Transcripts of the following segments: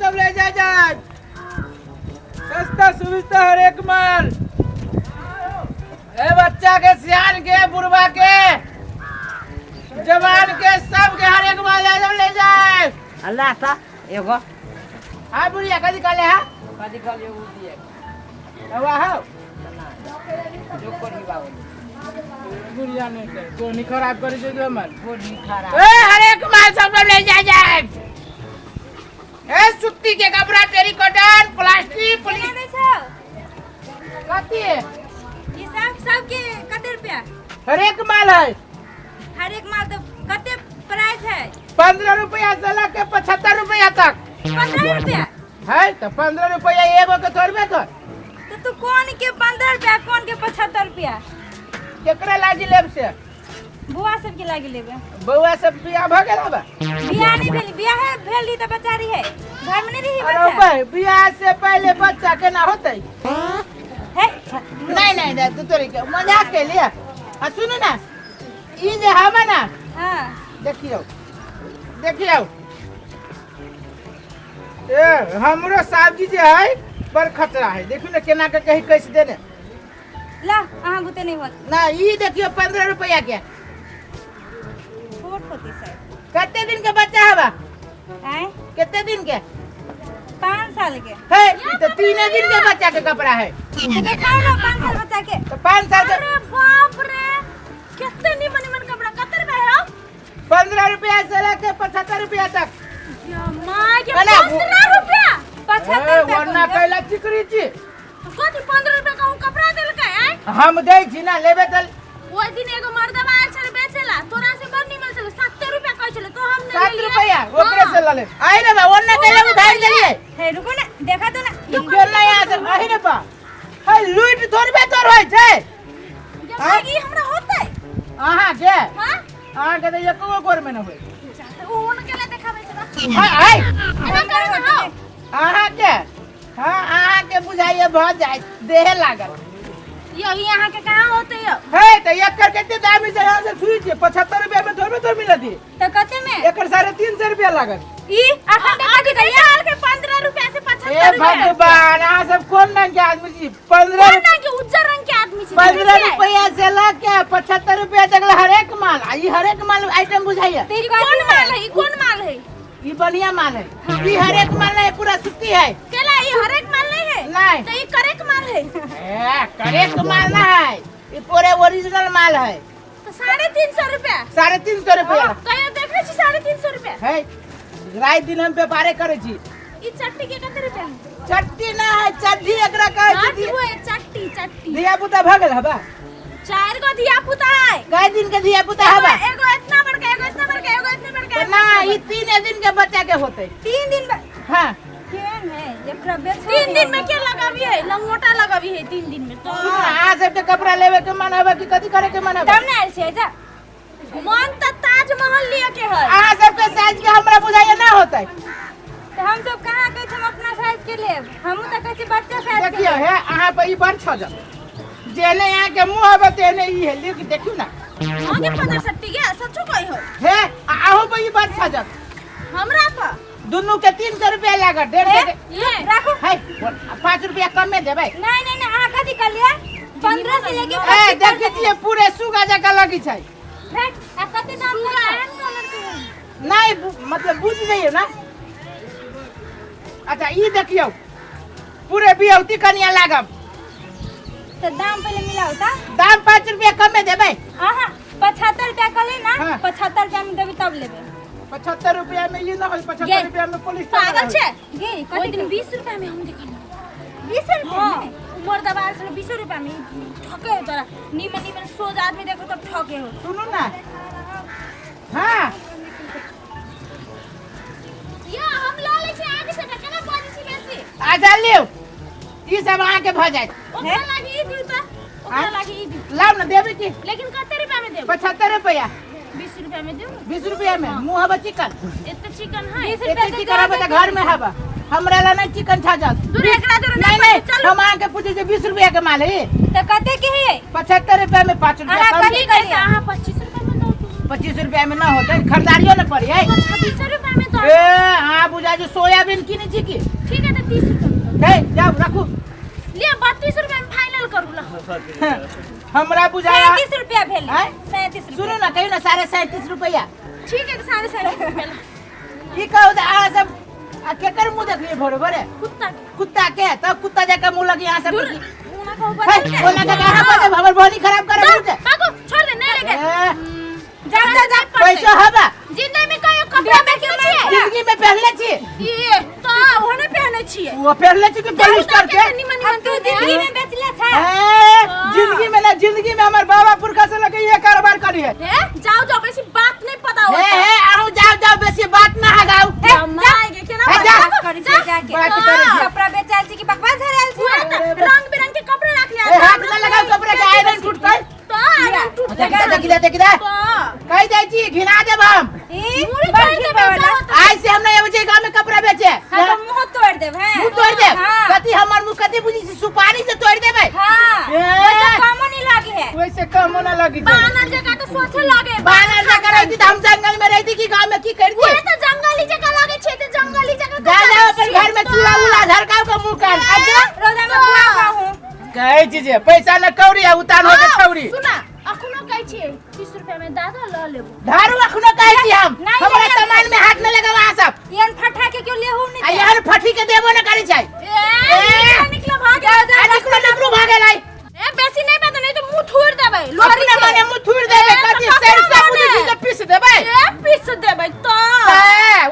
सब ले जाए सस्ता सुविधा हर एक माल। ए बच्चा के सियान के बुढ़वा के जवान के सब के हर एक माल ले जाए। अल्लाह सा एगो हाँ बुढ़िया कदी काले है कदी कल एगो दिए हवा हो जो कोरी बाबू बुढ़िया नहीं कर कोनी खराब करी दे दो मत कोरी खराब। ए हर एक माल सब ले जाए। ए सुत्ती के कपड़ा टेरिकॉटन प्लास्टिक पुलिस कती है ये सब के कते रुपया? हर एक माल है। हर एक माल तो कते प्राइस है? 15 रुपया से लेके 75 रुपया तक 15 रुपया है। तो 15 रुपया एगो के थोड़बे कर तो तू कौन के 15 रुपया कौन के 75 रुपया? केकरा लागी लेब से बुआ सब के लागी लेबे। बउआ सब बियाह भ गेल बा। बियाह नहीं भेली, बियाह है भेली तो बच्चा रही है घर में नहीं रही अरे बच्चा भाई बियाह से पहले बच्चा केना होतै है। नहीं तू तोरी के मजाक के लिए आ सुन ना ई जे हम ना हां देखियो ए हमरो सब्जी जे है पर खतरा है। देखियो ना केना के कहीं कैसे देने ला अहां बुते नहीं होत ना ई देखियो 15 रुपया के छोट होती सर। कते दिन के बच्चा हवा हैं कितने दिन के 5 साल के है ई तो 3 दिन के बच्चा के कपड़ा है। तो दिखाओ ना 5 साल बच्चा के। तो 5 साल के अरे बाप रे कितने निमन कपड़ा कते रुपया है? 15 रुपया से लेके 75 रुपया तक या मां के कला 15 रुपया 75 रुपया वरना कैला चिकरी छी कथि 15 रुपया का कपड़ा देल के है? हम दे छी ना लेबे त वो दिन एगो मर्दवा आयल छल बेचेला तोरा से बड़ निमन छल 70 रुपया कहै छल तो हम ने 7 रुपया ओकरे से ले आई रे बा वरना कैला उधार देलिए। हे रुको ना देखा तो ना गेल ना यहाँ से आई रे बा है लूट थोड़बे तोर होय छै जब ई हमरा होतै अहाँ के हां अहाँ के त एको गोर में न होय तो उन के ले देखाबै छै हाय हाय एना कर ना अहाँ के हां अहाँ के बुझाइए भ जाय देह लागल यही यहां के कहां होतै यो है त एकर केते दाम से यहाँ से छुई छै 75 रुपया में थोड़बे तोर मिलत है तो कते में एकर 350 रुपया लागत। ई अखन देखा कि गया हाल के 15 रुपया से 75 ए रुपया भगवान अहाँ सब कोन रंग के आदमी छी 15 कोन ना के उज्जर रंग के आदमी छी 15 रुपया से लेके 75 रुपया तक हर एक माल ई हर एक माल आइटम बुझाइए। तेरी कौन माल है? ई कौन माल है? ई बढ़िया माल है ई हर एक माल नहीं पूरा सूती है केला ई हर एक माल नहीं है नहीं तो ई करेक्ट माल है ए करेक्ट माल ना है ई पूरे ओरिजिनल माल है। तो 350 रुपया 350 रुपया कहियो देखै छी 350 रुपया है रात दिन हम व्यापारे करे छी। ई चट्टी के कते रुपया है? चट्टी ना है चड्डी एकरा कहै हां छी वो चट्टी दिया पुता भगल हबा 4 गो दिया पुता है कई दिन के दिया पुता हबा एगो इतना बड़का एगो इतना बड़का एगो इतना बड़का ना ई 3 दिन के बच्चा के होते 3 दिन में हां केन है एकरा बेच 3 दिन में के लगावी है लंगोटा लगावी है 3 दिन में तो आ सब के कपड़ा लेवे के मन हबा कि कथि करे के मन हबा तब ना आइल छै जा मन त ताजमहल लिए के है आ सब के साइज के हमरा बुझाइए ना होतै। तो हम सब कहां कहै हम अपना साइज के लेब हमहु त कहै छी बच्चा साइज के देखियो है अहाँ पे ई बड़ छज जेने यहाँ के मुंह हबे तेने ई है लिख देखियो ना आगे 50 के सच्चो कहि हो है आहू पे ई बड़ छज हमरा पर दुनू के 300 रुपया लागत 150 के ये राखो है 5 रुपया कम में देबै। नहीं आ कथि कर लिया 15 से लेके ए देखिए पूरे सुगा जका लगी छै आ कते दाम का एहन कलर के है नहीं मतलब बुझ जाइए ना। अच्छा ई देखियो पूरे बियौती कनिया लागब तो दाम पहले मिलाओ ता दाम 5 रुपया कम में देबै। हां 75 रुपया कले ना हाँ। 75 रुपया में देबी तब लेबे 75 रुपया में ये ना हो 75 रुपया में पुलिस पागल छे गे ओइ दिन 20 रुपया में हम देखल 20 रुपया में उमर दबाल छल 20 रुपया में ठके तोरा नीमन सोज आदमी देखो तब ठके हो सुनो ना हां या हम ला ले छे आगे से केना बाजी छी बेसी आ जा लियो ई सब अहाँ के भ जाय ओकरा लागी ई दीता ओकरा लागी ई दी लाव ना देबे की लेकिन कते रुपया में देब 75 रुपया 20 रुपया में देब 20 रुपया में मुंह हबा चिकन एते चिकन है एते चिकन हबा त घर में हबा हमरा ला नहीं चिकन छा जात दूर एकरा दूर नहीं हम अहाँ के पूछे 20 रुपया के माल है तो कते के है 75 रुपया में 5 रुपया कम कथी करिए अहाँ 25 रुपया में दो 25 रुपया में ना होते खरीदारियों न पड़ी है 26 रुपया में तो ए हां बुझा जो सोयाबीन किने छी की ठीक है तो 30 रुपए दे जाओ रखो ले 32 रुपए में फाइनल करू ला हमरा बुझाया 37 रुपया भेल हैं? 37 सुनो ना कहियो ना 37.5 रुपया ठीक है तो 37 रुपया ई कहू त आ सब आ केकर मुंह देखिए बरोबर है कुत्ता कुत्ता के तब कुत्ता जाके मुंह लगी यहाँ सब दूर की उना को है ऊपर बोला के कहां पर हमर बॉडी खराब कर रही है पाको छोड़ दे नहीं लेके जा पैसा हबा जिंदगी में कहियो कपड़ा बेचले छिए जिंदगी में पहनले छी ये तो ओने पहने छिए वो पहनले छी कि पॉलिस्टर के निमन तू जिंदगी में बेचले था जिंदगी में ना जिंदगी में हमार बाबा पुरखा से लगे ये कारोबार करी है जाओ जाओ बेसी बात नहीं पता हो हे आहू जाओ जाओ बेसी बात ना हगाओ जाएंगे केना जा करी से जाके बात करे छी कपड़ा बेचाल छी कि बकवास झरेल छी रंग बिरंग के कपड़े रख लिया ए हाथ ना लगाओ कपड़े के आयरन टूट गई तो आयरन टूट देखी दे कह जाई छी घिना देब हम मुड़ी तोड़ के बेचा आज से हम नहीं आवे गांव में कपड़ा बेचे हां तो मुंह तोड़ देब हैं मुंह तोड़ दे कति हमर मुंह कति बुझी सुपारी से तोड़ देबै हां वैसे काम नहीं लागे है वैसे काम ना लगी बानर जगह तो सोचे लागे बानर जगह रहती तो हम जंगल में रहती कि गांव में की करती ये तो जंगली जगह लागे छे तो जंगली जगह जा जाओ अपन घर में चूल्हा उला धरकाओ का मुंह कान अच्छा रोजा में बुआ कहूं कहे चीजे पैसा न कौड़ी है उतार हो के छौरी सुना अखनो कहै छी 30 रुपया में दादा ल लेबो धारू अखनो कहे छी हम हमरा सामान में हाथ न लगावा सब यन फटा के क्यों लेहु नहीं आ यार फटी के देबो न करी छै निकलो भाग जा निकलो भागे लाई ए बेसी नहीं पता नहीं तो मुंह थूर देबै अपने माने मुंह थूर देबे कति सरसा बुझी के पीस देबै ए पीस देबै तो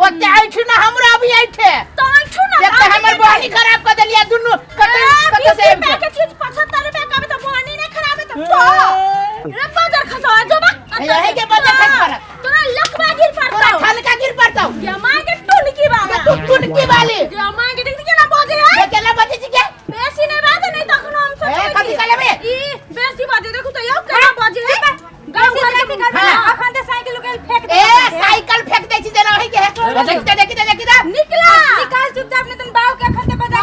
वो चाहे छु ना हमरा अभी आइठे तो छु ना जब तक हमर बॉडी खराब कर देलिया दुनु कत से के चीज 75 रुपया का तो बॉडी नहीं खराब है तो रे बाजार खसा जो बा यही के बाजार खस पर तोरा लखवा गिर पड़ता तोरा ठनका गिर पड़ता ये मां के टुनकी बाबा तू टुनकी वाली ये मां के देख के ना बजे है ये केला बजे छी के बेसी नहीं बात नहीं तखनो हम सोच ए कथि कलेबे ई बेसी बाजे देखो तो यो केना बजे है गांव घर के कर अखन ते साइकिल के फेंक दे ए साइकिल फेंक दे छी देना होई के देखी निकला निकाल चुपचाप ने तन बाव के अखन ते बजा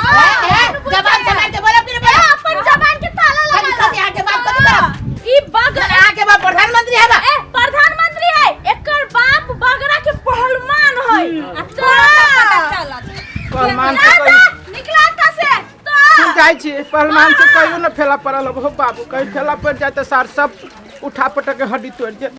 जबान संभाल के बोलब कि बोला अपन जबान के ताला लगा कथि आके बात कथि करब ई बगर आके बा प्रधानमंत्री है बा ए प्रधानमंत्री है एकर बाप बगरा के पहलवान है अच्छा पता चलत पहलवान से कोई निकला का से तो जाई छी पहलवान से कहियो न फेला पड़ल हो बाबू कहीं फेला पड़ जाए तो सार सब उठा पटक के हड्डी तोड़ दे।